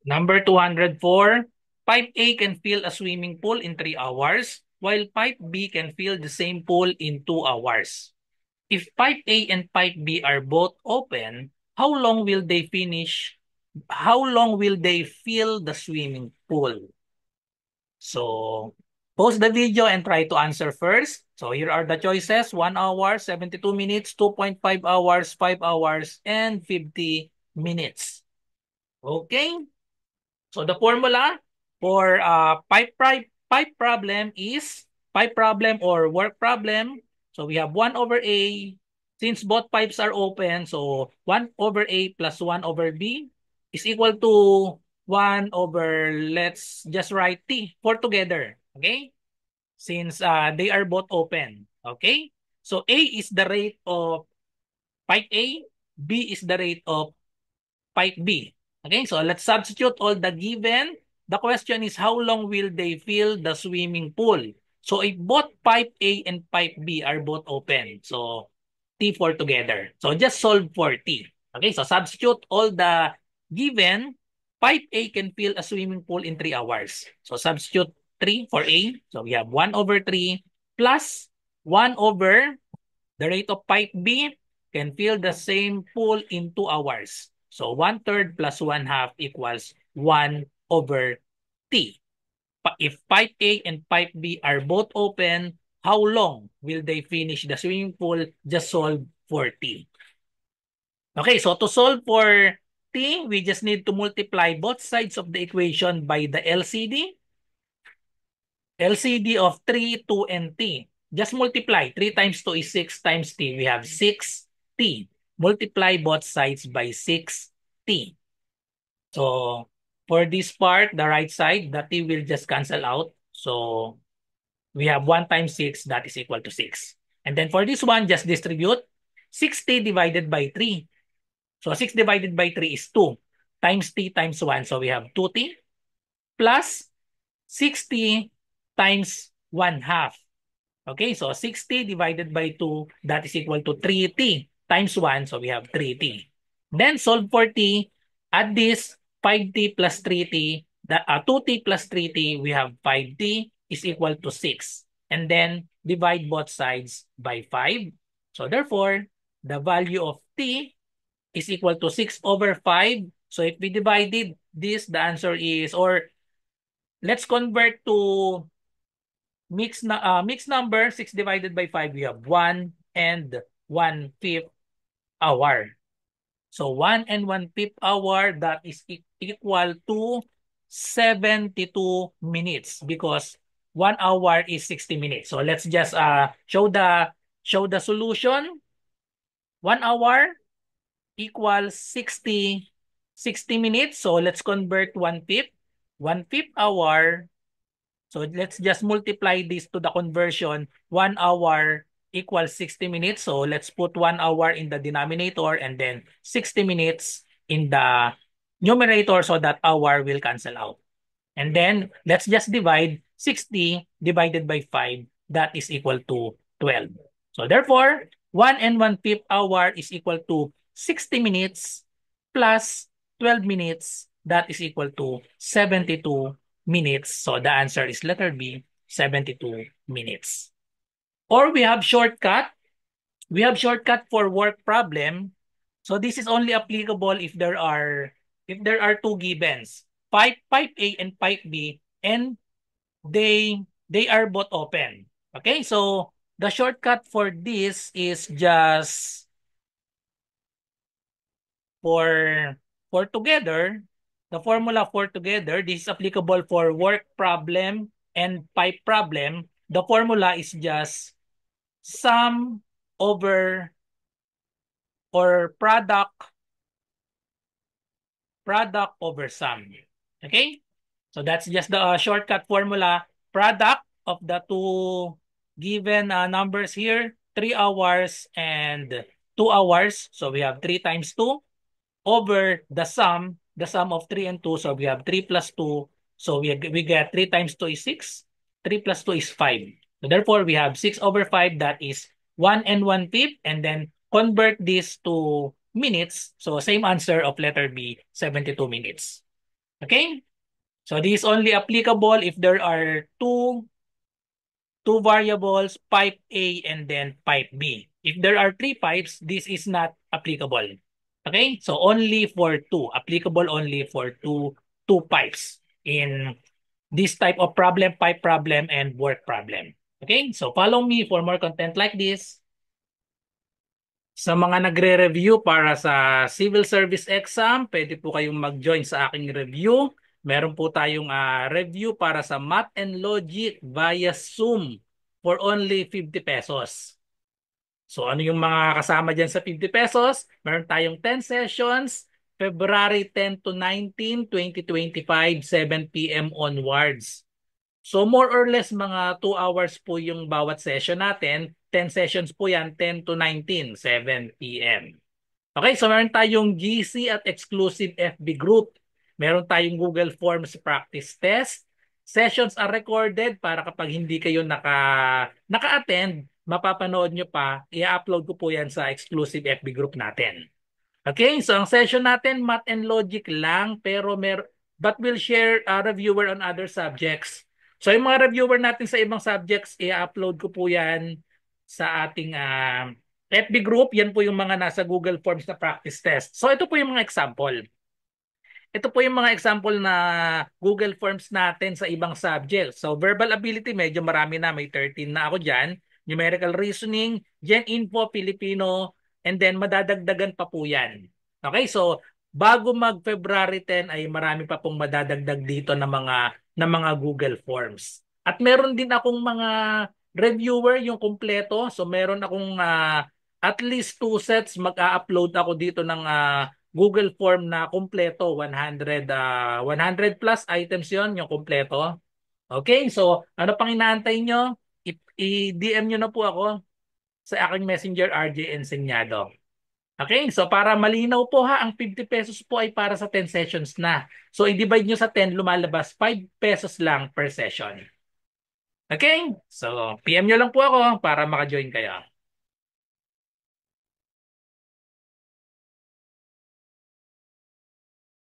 Number 204, pipe A can fill a swimming pool in 3 hours, while pipe B can fill the same pool in 2 hours. If pipe A and pipe B are both open, how long will they finish? How long will they fill the swimming pool? So, pause the video and try to answer first. So, here are the choices: 1 hour, 72 minutes, 2.5 hours, 5 hours, and 50 minutes. Okay? So the formula for pipe problem is pipe problem or work problem. So we have 1 over A. Since both pipes are open, so 1 over A plus 1 over B is equal to 1 over, let's just write T for together. Okay? Since they are both open. Okay? So A is the rate of pipe A, B is the rate of pipe B. Okay, so let's substitute all the given. The question is how long will they fill the swimming pool? So if both pipe A and pipe B are both open, so T4 together. So just solve for T. Okay, so substitute all the given. Pipe A can fill a swimming pool in 3 hours. So substitute 3 for A. So we have 1 over 3 plus 1 over the rate of pipe B can fill the same pool in 2 hours. So 1/3 plus 1/2 equals 1 over T. If pipe A and pipe B are both open, how long will they finish the swimming pool? Just solve for T. Okay, so to solve for T, we just need to multiply both sides of the equation by the LCD. LCD of 3, 2, and T. Just multiply. 3 times 2 is 6 times T. We have 6T. Multiply both sides by 6T. So, for this part, the right side, the T will just cancel out. So, we have 1 times 6, that is equal to 6. And then for this one, just distribute 6T divided by 3. So, 6 divided by 3 is 2 times T times 1. So, we have 2T plus 60 times 1/2. Okay, so 60 divided by 2, that is equal to 3T times 1. So we have 3T. Then solve for T. Add this 5T plus 3T. 2T plus 3T, we have 5T is equal to 6. And then divide both sides by 5. So therefore, the value of T is equal to 6 over 5. So if we divided this, the answer is, or let's convert to mixed number. 6 divided by 5, we have 1 and 1/5 hour. So 1 and 1/5 hour, that is equal to 72 minutes because 1 hour is 60 minutes. So let's just show the solution. 1 hour equals 60 minutes. So let's convert 1/5. 1/5 hour. So let's just multiply this to the conversion. 1 hour equals 60 minutes. So let's put 1 hour in the denominator and then 60 minutes in the numerator so that hour will cancel out. And then let's just divide 60 divided by 5. That is equal to 12. So therefore, 1 and 1/5 hour is equal to 60 minutes plus 12 minutes. That is equal to 72 minutes. So the answer is letter B, 72 minutes. Or we have shortcut. We have shortcut for work problem. So this is only applicable if there are two givens, pipe A and pipe B, and they are both open. Okay, so the shortcut for this is just for together, the formula for together, this is applicable for work problem and pipe problem. The formula is just sum over or product over sum. Okay? So that's just the shortcut formula. Product of the two given numbers here, 3 hours and 2 hours. So we have 3 times 2 over the sum of 3 and 2. So we have 3 plus 2. So we get 3 times 2 is 6. 3 plus 2 is 5. So therefore, we have 6 over 5. That is 1 and 1/5. And then convert this to minutes. So same answer of letter B, 72 minutes. Okay? So this is only applicable if there are two variables, pipe A and then pipe B. If there are three pipes, this is not applicable. Okay? So only for two, applicable only for two pipes in this type of problem, pipe problem, and work problem. Okay? So follow me for more content like this. Sa mga nagre-review para sa civil service exam, pwede po kayong mag-join sa aking review. Meron po tayong review para sa Math and Logic via Zoom for only 50 pesos. So ano yung mga kasama dyan sa 50 pesos? Meron tayong 10 sessions, February 10 to 19, 2025, 7 p.m. onwards. So more or less mga 2 hours po yung bawat session natin. 10 sessions po yan, 10 to 19, 7 p.m. Okay, so meron tayong GC at exclusive FB group. Meron tayong Google Forms practice test. Sessions are recorded para kapag hindi kayo naka-attend, mapapanood nyo pa, i-upload ko po yan sa exclusive FB group natin. Okay, so ang session natin, math and logic lang, pero but we'll share reviewer on other subjects. So yung mga reviewer natin sa ibang subjects, i-upload ko po yan sa ating FB group. Yan po yung mga nasa Google Forms na practice test. So ito po yung mga example. Ito po yung mga example na Google Forms natin sa ibang subjects. So verbal ability, medyo marami na. May 13 na ako dyan. Numerical reasoning, Gen Info, Filipino, and then madadagdagan pa po yan. Okay, so bago mag-February 10 ay marami pa pong madadagdag dito na mga Google Forms. At meron din akong mga reviewer yung kumpleto. So meron akong at least 2 sets mag-a-upload ako dito ng Google Form na kumpleto, 100 plus items yon yung kumpleto. Okay, so ano pang inaantay nyo? I-DM nyo na po ako sa aking Messenger RJ Enseñado. Okay, so para malinaw po ha, ang 50 pesos po ay para sa 10 sessions na. So i-divide nyo sa 10, lumalabas 5 pesos lang per session. Okay, so PM nyo lang po ako para maka-join kayo.